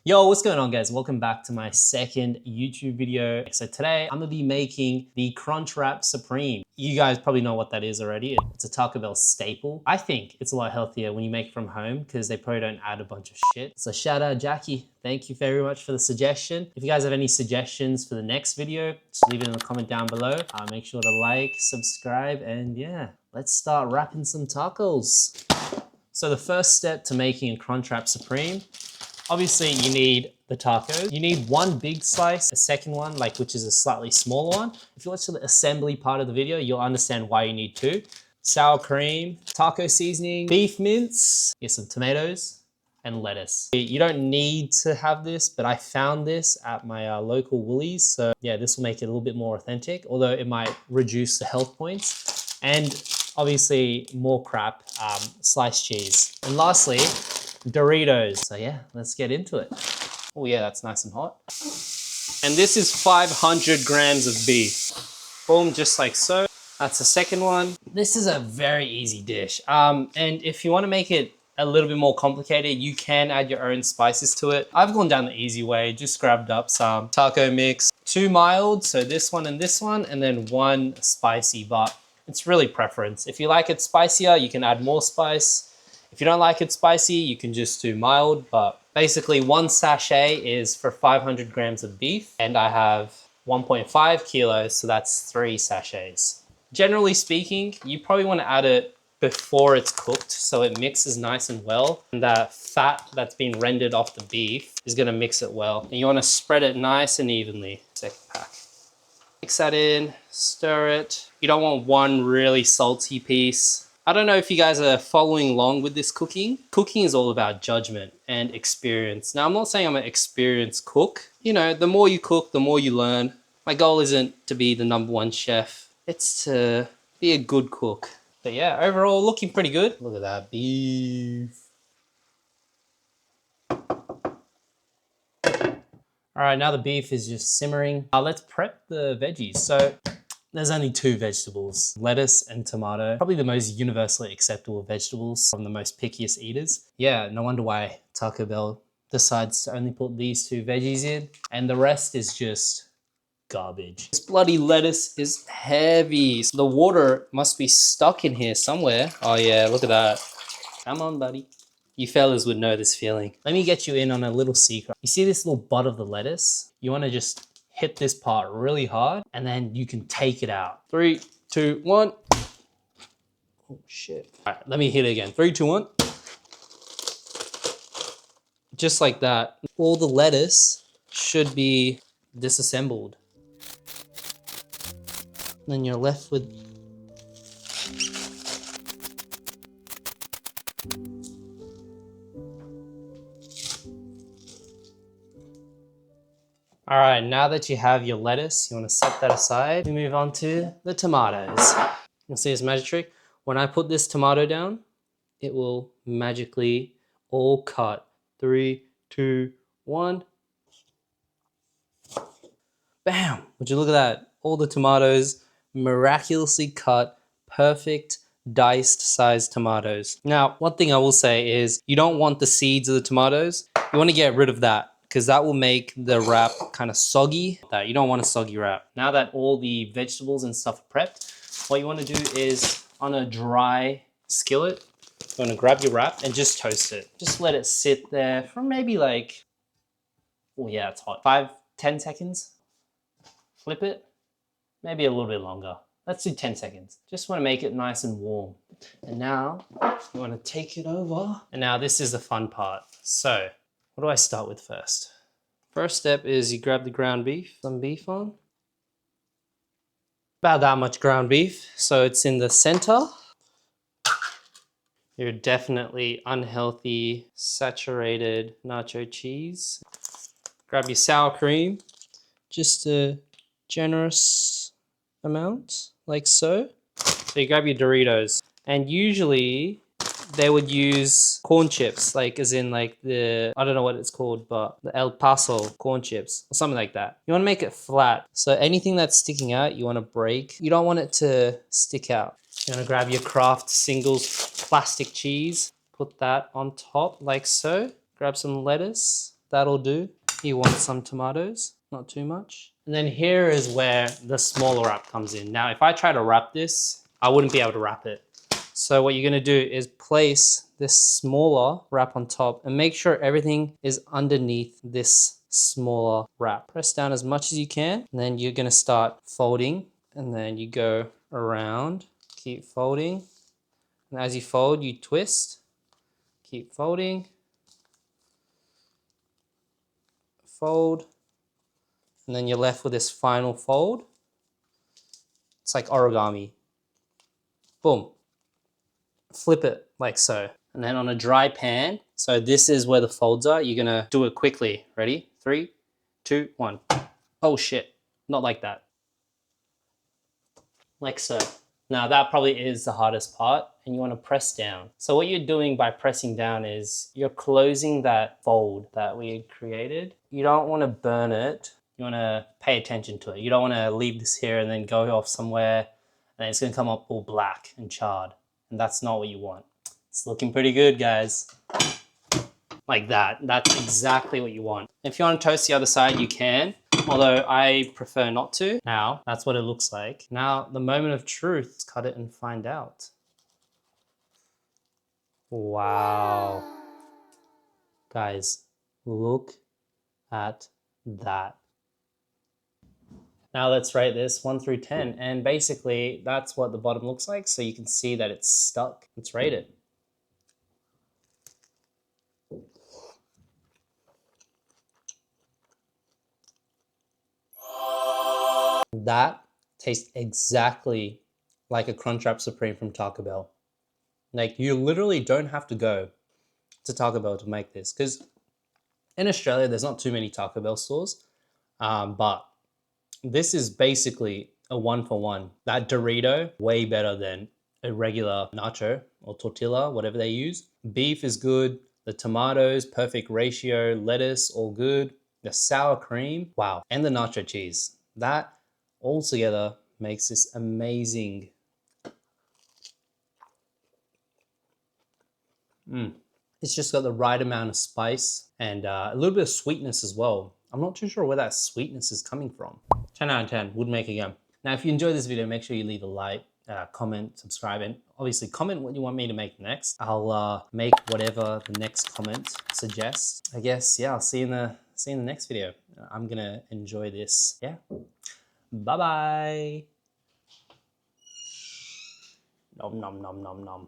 Yo, what's going on guys? Welcome back to my second YouTube video. So today I'm gonna be making the Crunchwrap Supreme. You guys probably know what that is already. It's a Taco Bell staple. I think it's a lot healthier when you make it from home because they probably don't add a bunch of shit. So shout out Jackie. Thank you very much for the suggestion. If you guys have any suggestions for the next video, just leave it in the comment down below. Make sure to like, subscribe, and yeah, let's start wrapping some tacos. So the first step to making a Crunchwrap Supreme, obviously you need the tacos. You need one big slice, a second one, which is a slightly smaller one. If you watch the assembly part of the video, you'll understand why you need two. Sour cream, taco seasoning, beef mince, get some tomatoes, and lettuce. You don't need to have this, but I found this at my local Woolies. So yeah, this will make it a little bit more authentic, although it might reduce the health points. And obviously more crap, sliced cheese. And lastly, Doritos. So yeah, let's get into it. Oh yeah, that's nice and hot. And this is 500 grams of beef. Boom, just like so. That's the second one. This is a very easy dish. And if you want to make it a little bit more complicated, you can add your own spices to it. I've gone down the easy way, just grabbed up some taco mix, 2 mild, so this one, and then 1 spicy, but it's really preference. If you like it spicier, you can add more spice. If you don't like it spicy, you can just do mild, but basically 1 sachet is for 500 grams of beef, and I have 1.5 kilos, so that's 3 sachets. Generally speaking, you probably want to add it before it's cooked so it mixes nice and well, and that fat that's been rendered off the beef is going to mix it well. And you want to spread it nice and evenly. Second pack. Mix that in, stir it. You don't want one really salty piece. I don't know if you guys are following along with this cooking. Cooking is all about judgment and experience. Now, I'm not saying I'm an experienced cook. You know, the more you cook, the more you learn. My goal isn't to be the #1 chef. It's to be a good cook. But yeah, overall, looking pretty good. Look at that beef. All right, now the beef is just simmering. Let's prep the veggies. So there's only 2 vegetables, lettuce and tomato. Probably the most universally acceptable vegetables from the most pickiest eaters. Yeah, no wonder why Taco Bell decides to only put these 2 veggies in, and the rest is just garbage. This bloody lettuce is heavy. So the water must be stuck in here somewhere. Oh yeah, look at that. Come on, buddy. You fellas would know this feeling. Let me get you in on a little secret. You see this little butt of the lettuce? You want to just hit this part really hard, and then you can take it out. 3, 2, 1. Oh shit. All right, let me hit it again. 3, 2, 1. Just like that. All the lettuce should be disassembled. And then you're left with all right, now that you have your lettuce, you want to set that aside. We move on to the tomatoes. You'll see this magic trick. When I put this tomato down, it will magically all cut. 3, 2, 1. Bam! Would you look at that? All the tomatoes miraculously cut, perfect diced sized tomatoes. Now, one thing I will say is you don't want the seeds of the tomatoes. You want to get rid of that, because that will make the wrap kind of soggy. You don't want a soggy wrap. Now that all the vegetables and stuff are prepped, what you want to do is on a dry skillet, you want to grab your wrap and just toast it. Just let it sit there for maybe oh yeah, it's hot. 5-10 seconds. Flip it, maybe a little bit longer. Let's do 10 seconds. Just want to make it nice and warm. And now you want to take it over. And now this is the fun part. So, what do I start with first? First step is you grab the ground beef, some beef on. About that much ground beef, so it's in the center. Your definitely unhealthy, saturated nacho cheese. Grab your sour cream, just a generous amount, like so. So you grab your Doritos, and usually they would use corn chips, as in the, I don't know what it's called, but the El Paso corn chips or something like that. You want to make it flat. So anything that's sticking out, you want to break. You don't want it to stick out. You want to grab your Kraft Singles plastic cheese, put that on top like so. Grab some lettuce, That'll do. You want some tomatoes, not too much. And then here is where the smaller wrap comes in. Now, if I try to wrap this, I wouldn't be able to wrap it. So what you're gonna do is place this smaller wrap on top and make sure everything is underneath this smaller wrap. Press down as much as you can, and then you're gonna start folding, and then you go around, keep folding. And as you fold, you twist, keep folding, fold, and then you're left with this final fold. It's like origami. Boom. Flip it like so. And then on a dry pan, so this is where the folds are, you're gonna do it quickly. Ready? 3, 2, 1. Oh shit, not like that. Like so. Now that probably is the hardest part, and you wanna press down. So what you're doing by pressing down is you're closing that fold that we had created. You don't wanna burn it. You wanna pay attention to it. You don't wanna leave this here and then go off somewhere and it's gonna come up all black and charred. And that's not what you want. It's looking pretty good, guys. Like that. That's exactly what you want. If you want to toast the other side, you can, although I prefer not to. Now, that's what it looks like. Now, the moment of truth, let's cut it and find out. Wow. Guys, look at that. Now let's rate this 1 through 10. And basically, that's what the bottom looks like. So you can see that it's stuck. Let's rate it. That tastes exactly like a Crunchwrap Supreme from Taco Bell. Like, you literally don't have to go to Taco Bell to make this, because in Australia, there's not too many Taco Bell stores, but this is basically a 1-for-1. That Dorito, way better than a regular nacho or tortilla, whatever they use. Beef is good. The tomatoes, perfect ratio. Lettuce, all good. The sour cream, wow. And the nacho cheese. That all together makes this amazing. It's just got the right amount of spice and a little bit of sweetness as well. I'm not too sure where that sweetness is coming from. 10 out of 10, would make again. Now, if you enjoyed this video, make sure you leave a like, comment, subscribe, and obviously comment what you want me to make next. I'll make whatever the next comment suggests. I guess, yeah, I'll see you in the next video. I'm gonna enjoy this. Yeah. Bye-bye. Nom nom nom nom nom.